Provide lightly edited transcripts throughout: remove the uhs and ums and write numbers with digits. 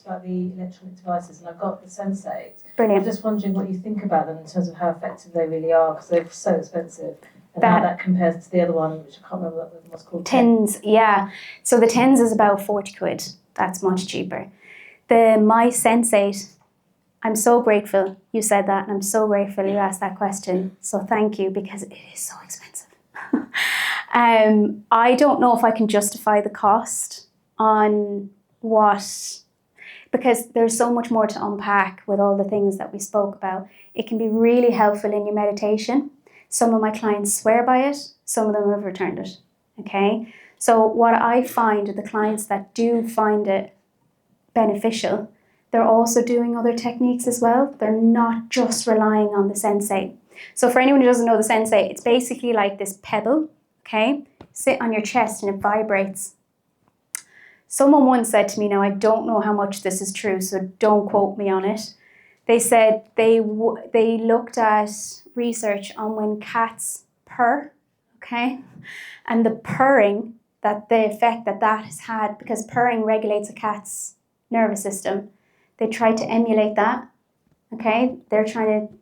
about the electronic devices, and I've got the Sensate. Brilliant. I'm just wondering what you think about them in terms of how effective they really are, because they're so expensive, and how that compares to the other one, which I can't remember what it was called. Tins, yeah. So the Tins is about 40 quid. That's much cheaper. The My Sensate, I'm so grateful you said that, and I'm so grateful you asked that question. So thank you, because it is so expensive. I don't know if I can justify the cost on what, because there's so much more to unpack with all the things that we spoke about. It can be really helpful in your meditation. Some of my clients swear by it, some of them have returned it, okay? So what I find the clients that do find it beneficial, they're also doing other techniques as well. They're not just relying on the Sensate. So for anyone who doesn't know the Sensate, it's basically like this pebble, okay? Sit on your chest and it vibrates. Someone once said to me, now I don't know how much this is true, so don't quote me on it. They said they looked at research on when cats purr, okay? And the purring, that the effect that has had, because purring regulates a cat's nervous system. They tried to emulate that, okay? They're trying to,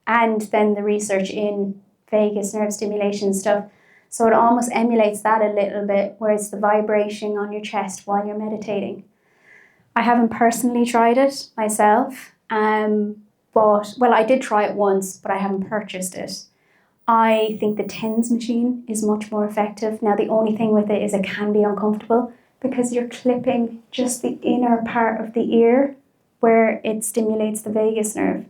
and then the research in vagus nerve stimulation stuff. So it almost emulates that a little bit, where it's the vibration on your chest while you're meditating. I haven't personally tried it myself, but I did try it once, but I haven't purchased it. I think the TENS machine is much more effective. Now, the only thing with it is it can be uncomfortable because you're clipping just the inner part of the ear where it stimulates the vagus nerve.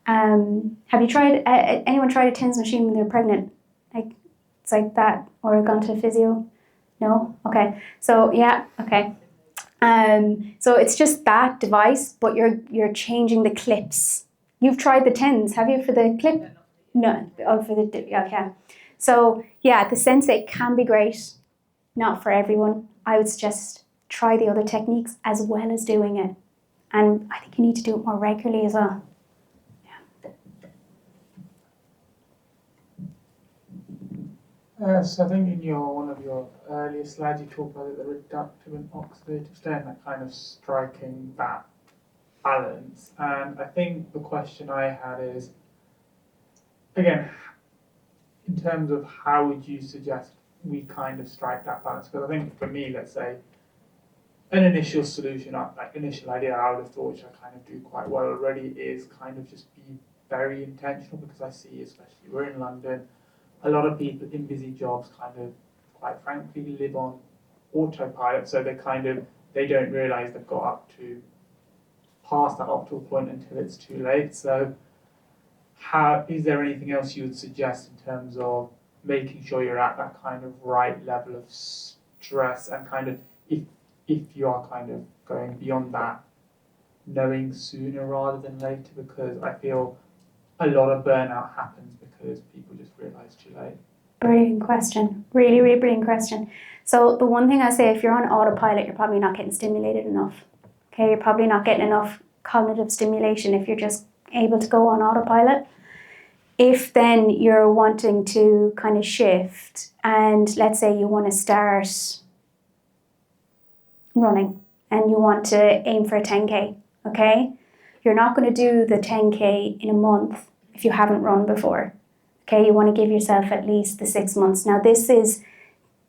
Have you tried, anyone tried a TENS machine when they're pregnant? Like, it's like that, or gone to physio? No? Okay. So, yeah, okay. So it's just that device, but you're changing the clips. You've tried the TENS, have you, for the clip? No. Oh, for the, okay. So, yeah, the Sensate can be great. Not for everyone. I would suggest try the other techniques as well as doing it. And I think you need to do it more regularly as well. So I think in one of your earlier slides, you talked about the reductive and oxidative state, and kind of striking that balance. And I think the question I had is, again, in terms of how would you suggest we kind of strike that balance? Because I think for me, let's say, an initial solution, like initial idea I would have thought, which I kind of do quite well already, is kind of just be very intentional, because I see, especially we're in London, a lot of people in busy jobs kind of, quite frankly, live on autopilot. So they don't realise they've got up to past that optimal point until it's too late. So is there anything else you would suggest in terms of making sure you're at that kind of right level of stress, and kind of if you are kind of going beyond that, knowing sooner rather than later? Because I feel a lot of burnout happens because people just realise too late. Brilliant question. Really, really brilliant question. So the one thing I say, if you're on autopilot, you're probably not getting stimulated enough. Okay, you're probably not getting enough cognitive stimulation if you're just able to go on autopilot. If then you're wanting to kind of shift, and let's say you want to start running and you want to aim for a 10K, okay? You're not going to do the 10K in a month if you haven't run before. Okay, you want to give yourself at least the 6 months. Now, this is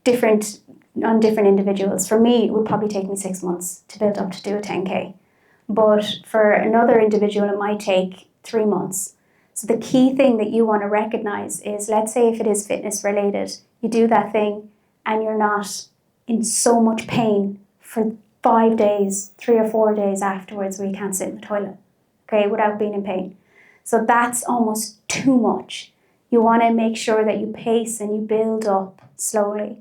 different on different individuals. For me, it would probably take me 6 months to build up to do a 10K. But for another individual, it might take 3 months. So the key thing that you want to recognize is, let's say if it is fitness related, you do that thing and you're not in so much pain for 5 days, 3 or 4 days afterwards, where you can't sit in the toilet, okay, without being in pain. So that's almost too much. You want to make sure that you pace and you build up slowly.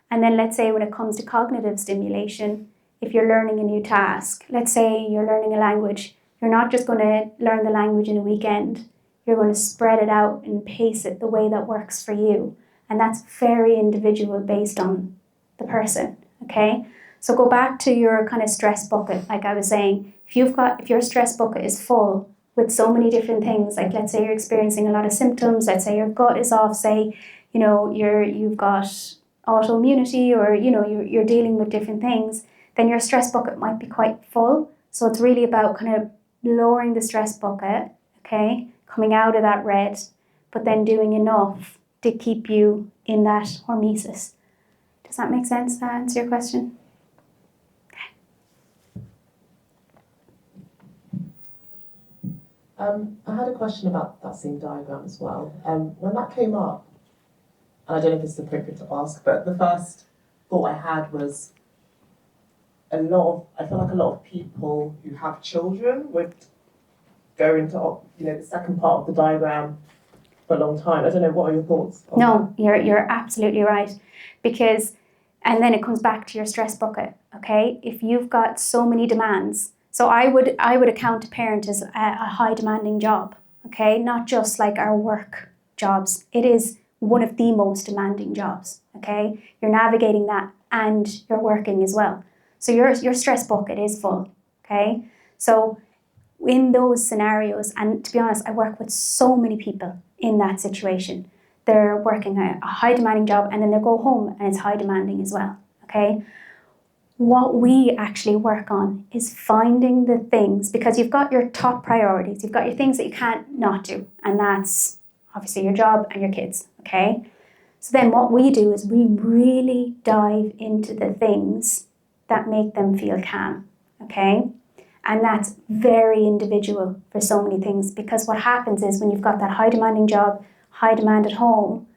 And then let's say when it comes to cognitive stimulation, if you're learning a new task, let's say you're learning a language, you're not just going to learn the language in a weekend. You're going to spread it out and pace it the way that works for you. And that's very individual based on the person, okay? So go back to your kind of stress bucket, like I was saying. If your stress bucket is full with so many different things, like let's say you're experiencing a lot of symptoms, let's say your gut is off, say, you've got autoimmunity, or you're dealing with different things, then your stress bucket might be quite full. So it's really about kind of lowering the stress bucket, okay, coming out of that red, but then doing enough to keep you in that hormesis. Does that make sense? Does that answer your question? I had a question about that same diagram as well. When that came up, and I don't know if this is appropriate to ask, but the first thought I had was I feel like a lot of people who have children would go into, the second part of the diagram for a long time. I don't know, what are your thoughts on No, you're absolutely right. Because, and then it comes back to your stress bucket, okay? If you've got so many demands, so I would account a parent as a high demanding job, okay? Not just like our work jobs. It is one of the most demanding jobs, okay? You're navigating that and you're working as well. So your stress bucket is full, okay? So in those scenarios, and to be honest, I work with so many people in that situation. They're working a high demanding job and then they go home and it's high demanding as well, okay? What we actually work on is finding the things, because you've got your top priorities, you've got your things that you can't not do, and that's obviously your job and your kids, okay? So then what we do is we really dive into the things that make them feel calm, okay? And that's very individual for so many things, because what happens is when you've got that high demanding job, high demand at home,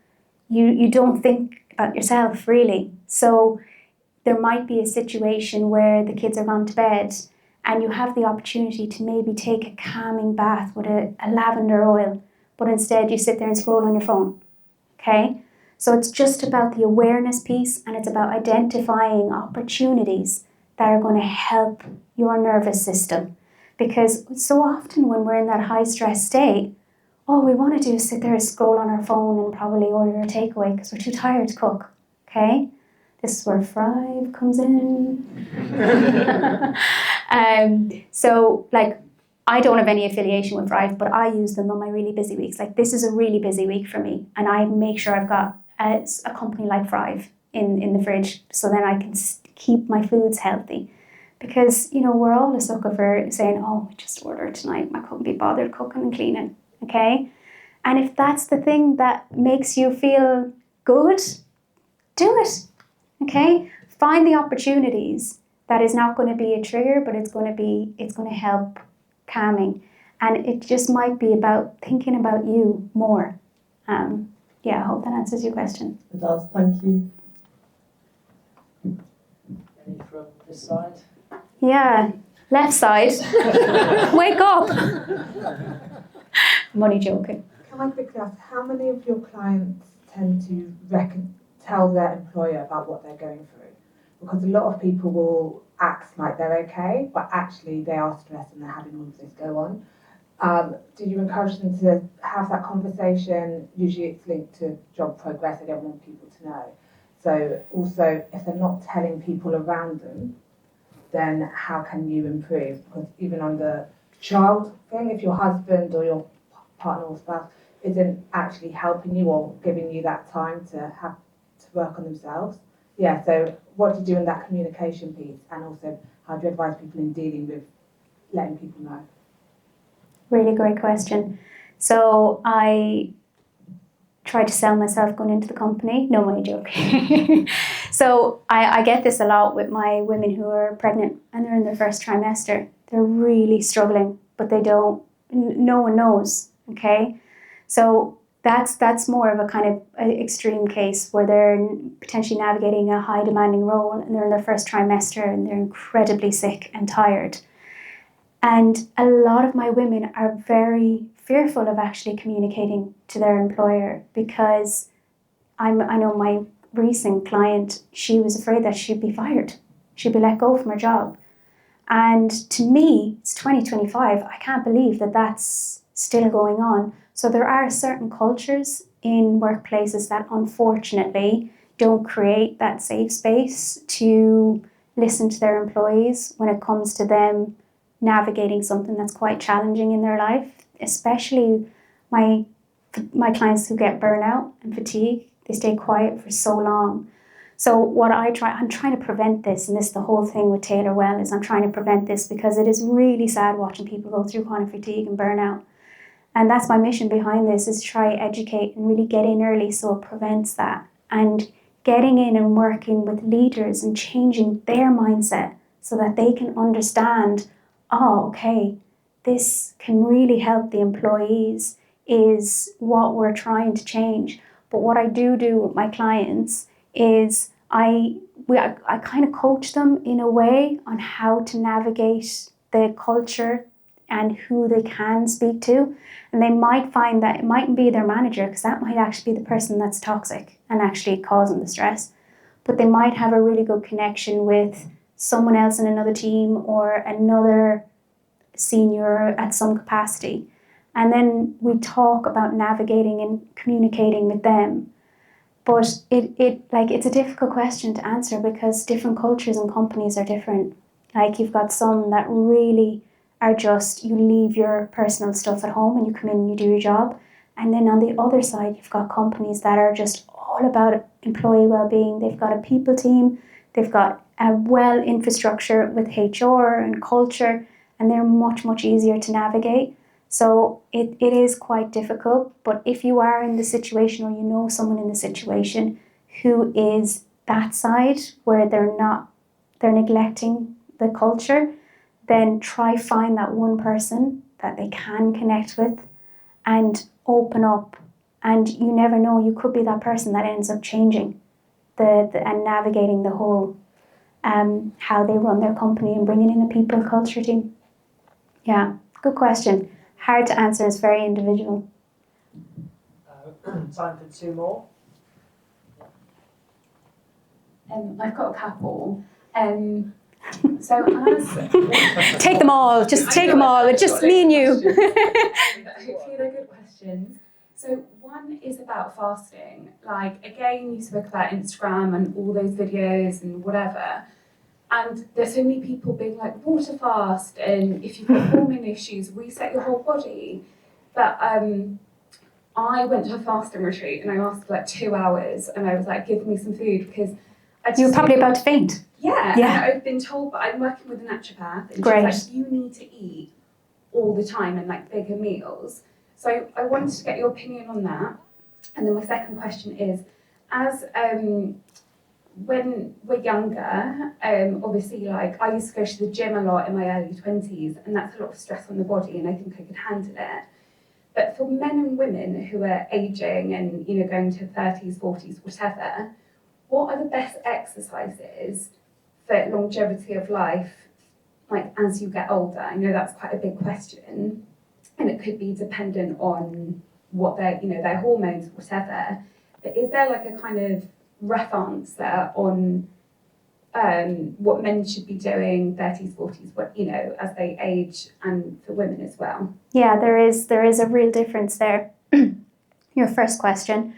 you don't think about yourself really. So there might be a situation where the kids are gone to bed and you have the opportunity to maybe take a calming bath with a lavender oil, but instead you sit there and scroll on your phone, okay? So it's just about the awareness piece, and it's about identifying opportunities that are going to help your nervous system. Because so often when we're in that high stress state, all we want to do is sit there and scroll on our phone and probably order a takeaway because we're too tired to cook, okay? This is where Thrive comes in. So, like, I don't have any affiliation with Thrive, but I use them on my really busy weeks. Like, this is a really busy week for me, and I make sure I've got a company like Thrive in the fridge, so then I can keep my foods healthy. Because, we're all a sucker for saying, oh, we just ordered tonight, I couldn't be bothered cooking and cleaning, okay? And if that's the thing that makes you feel good, do it. Okay, find the opportunities that is not going to be a trigger, but it's going to help calming, and it just might be about thinking about you more. I hope that answers your question. It does, thank you. Any from this side? Yeah, left side. Wake up. I'm only joking. Can I quickly ask, how many of your clients tend to tell their employer about what they're going through? Because a lot of people will act like they're okay, but actually they are stressed and they're having all of this go on. Do you encourage them to have that conversation? Usually it's linked to job progress, they don't want people to know. So also, if they're not telling people around them, then how can you improve? Because even on the child thing, if your husband or your partner or spouse isn't actually helping you or giving you that time to have to work on themselves. Yeah, so what do you do in that communication piece, and also how do you advise people in dealing with letting people know? Really great question. So I tried to sell myself going into the company. No, I'm joking. So I get this a lot with my women who are pregnant and they're in their first trimester. They're really struggling, but no one knows, okay? So that's more of a kind of extreme case where they're potentially navigating a high demanding role and they're in their first trimester and they're incredibly sick and tired. And a lot of my women are very fearful of actually communicating to their employer, because I know my recent client, she was afraid that she'd be fired. She'd be let go from her job. And to me, it's 2025, I can't believe that that's still going on. So there are certain cultures in workplaces that unfortunately don't create that safe space to listen to their employees when it comes to them navigating something that's quite challenging in their life, especially my clients who get burnout and fatigue. They stay quiet for so long. So I'm trying to prevent this, and this is the whole thing with Taylor Well, is I'm trying to prevent this because it is really sad watching people go through chronic fatigue and burnout. And that's my mission behind this, is to try educate and really get in early so it prevents that. And getting in and working with leaders and changing their mindset so that they can understand, oh, okay, this can really help the employees is what we're trying to change. But what I do with my clients is I kind of coach them in a way on how to navigate the culture and who they can speak to. And they might find that it mightn't be their manager, because that might actually be the person that's toxic and actually causing the stress. But they might have a really good connection with someone else in another team or another senior at some capacity. And then we talk about navigating and communicating with them. But it's a difficult question to answer because different cultures and companies are different. Like, you've got some that really are just, you leave your personal stuff at home and you come in and you do your job. And then on the other side, you've got companies that are just all about employee well-being. They've got a people team, they've got a well infrastructure with HR and culture, and they're much, much easier to navigate. So it is quite difficult, but if you are in the situation or you know someone in the situation who is that side where they're neglecting the culture, then try find that one person that they can connect with and open up. And you never know, you could be that person that ends up changing and navigating the whole how they run their company and bringing in a people culture team. Yeah, good question. Hard to answer, it's very individual. Time for two more. I've got a couple. So as Take them all, just take them all, it's just me and you. hopefully they're good questions. So one is about fasting. Like, again, you spoke about Instagram and all those videos and whatever. And there's so many people being like, water fast, and if you've got hormone issues, reset your whole body. But I went to a fasting retreat and I asked for like 2 hours, and I was like, give me some food, because I just... You were probably about to faint. Yeah, Yeah. and I've been told, but I'm working with a naturopath, and Great. she's like, you need to eat all the time and like bigger meals. So I wanted to get your opinion on that. And then my second question is, as when we're younger, obviously, like, I used to go to the gym a lot in my early 20s, and that's a lot of stress on the body, and I think I could handle it. But for men and women who are aging and, you know, going to 30s, 40s, whatever, what are the best exercises for longevity of life, like, as you get older? I know that's quite a big question, and it could be dependent on what their hormones, whatever. But is there like a kind of rough answer on what men should be doing 30s, 40s, what, you know, as they age, and for women as well? Yeah, there is a real difference there. Your first question.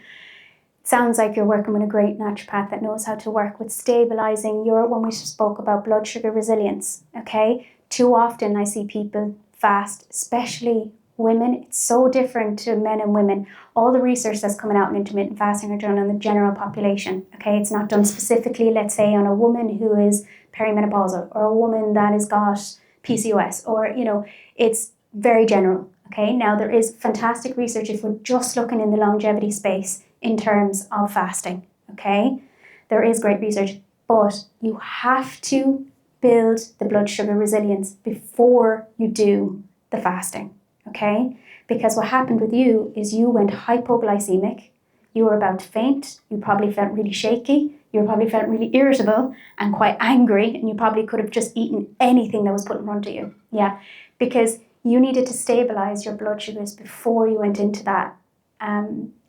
Sounds like you're working with a great naturopath that knows how to work with stabilizing when we spoke about blood sugar resilience, okay? Too often I see people fast, especially women. It's so different to men and women. All the research that's coming out in intermittent fasting are done on the general population, okay? It's not done specifically, let's say, on a woman who is perimenopausal or a woman that has got PCOS, or, you know, it's very general, okay? Now, there is fantastic research if we're just looking in the longevity space in terms of fasting, okay? There is great research, but you have to build the blood sugar resilience before you do the fasting, okay? Because what happened with you is you went hypoglycemic, you were about to faint, you probably felt really shaky, you probably felt really irritable and quite angry, and you probably could have just eaten anything that was put in front of you, yeah? Because you needed to stabilize your blood sugars before you went into that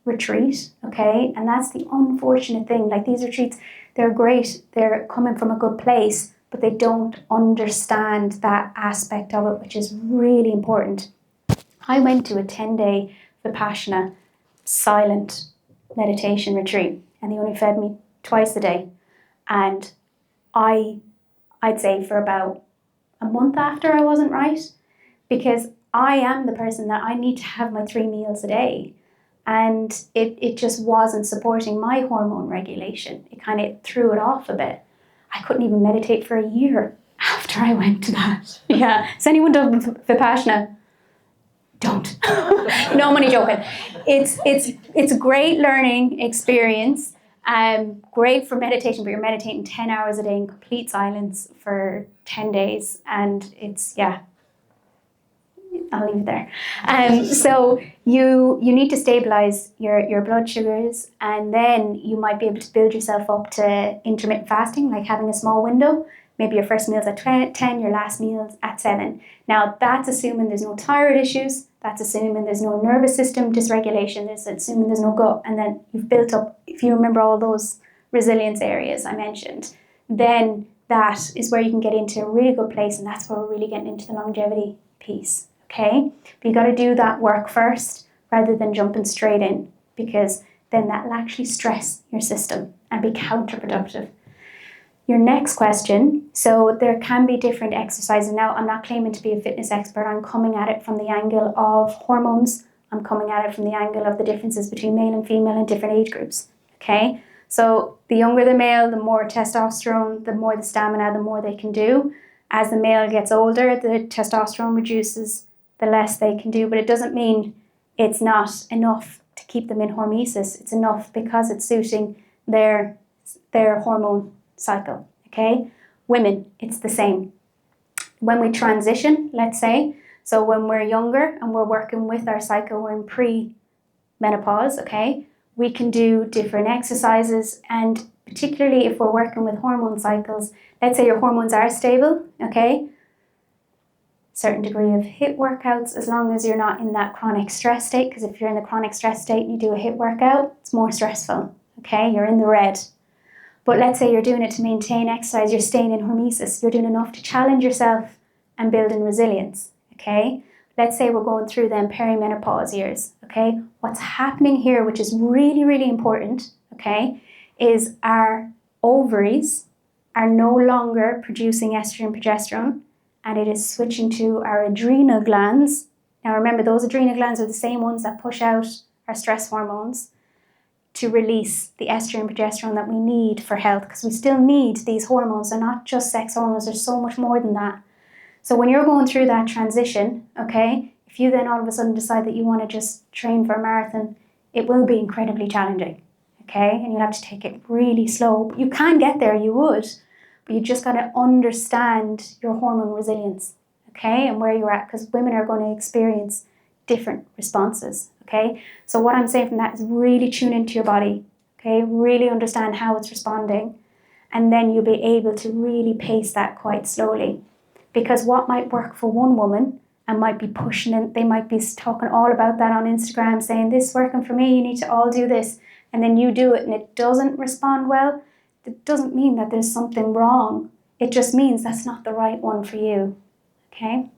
retreat, okay? And that's the unfortunate thing. Like, these retreats, they're great, they're coming from a good place, but they don't understand that aspect of it, which is really important. I went to a 10-day Vipassana silent meditation retreat, and they only fed me twice a day. And I'd say for about a month after, I wasn't right, because I am the person that I need to have my 3 meals a day. and it just wasn't supporting my hormone regulation. It kind of threw it off a bit. I couldn't even meditate for a year after I went to that. Yeah. Has anyone done Vipassana? Don't. No, I'm only joking. It's a great learning experience. Great for meditation, but you're meditating 10 hours a day in complete silence for 10 days. And it's, yeah, I'll leave it there. So you need to stabilize your blood sugars, and then you might be able to build yourself up to intermittent fasting, like having a small window. Maybe your first meal's at 10, your last meal's at 7. Now that's assuming there's no thyroid issues, that's assuming there's no nervous system dysregulation, that's assuming there's no gut, and then you've built up, if you remember all those resilience areas I mentioned, then that is where you can get into a really good place, and that's where we're really getting into the longevity piece. Okay, but you got to do that work first rather than jumping straight in, because then that'll actually stress your system and be counterproductive. Your next question, so there can be different exercises. Now, I'm not claiming to be a fitness expert. I'm coming at it from the angle of hormones. I'm coming at it from the angle of the differences between male and female in different age groups. Okay, so the younger the male, the more testosterone, the more the stamina, the more they can do. As the male gets older, the testosterone reduces, the less they can do, but it doesn't mean it's not enough to keep them in hormesis. It's enough because it's suiting their hormone cycle. Okay, women, it's the same. When we transition, let's say, so when we're younger and we're working with our cycle, we're in pre-menopause, okay, we can do different exercises, and particularly if we're working with hormone cycles, let's say your hormones are stable, okay, certain degree of HIIT workouts, as long as you're not in that chronic stress state, because if you're in the chronic stress state and you do a HIIT workout, it's more stressful, okay, you're in the red. But let's say you're doing it to maintain exercise, you're staying in hormesis, you're doing enough to challenge yourself and build in resilience, okay? Let's say we're going through them perimenopause years, okay? What's happening here, which is really, really important, okay, is our ovaries are no longer producing estrogen and progesterone, and it is switching to our adrenal glands. Now remember, those adrenal glands are the same ones that push out our stress hormones to release the estrogen and progesterone that we need for health, because we still need these hormones. They're not just sex hormones, there's so much more than that. So when you're going through that transition, okay, if you then all of a sudden decide that you want to just train for a marathon, it will be incredibly challenging, okay? And you'll have to take it really slow. You can get there, you would, but you just got to understand your hormone resilience, okay, and where you're at, because women are going to experience different responses, okay? So what I'm saying from that is really tune into your body, okay? Really understand how it's responding, and then you'll be able to really pace that quite slowly. Because what might work for one woman and might be pushing it, they might be talking all about that on Instagram, saying, this is working for me, you need to all do this, and then you do it and it doesn't respond well. It doesn't mean that there's something wrong. It just means that's not the right one for you, okay?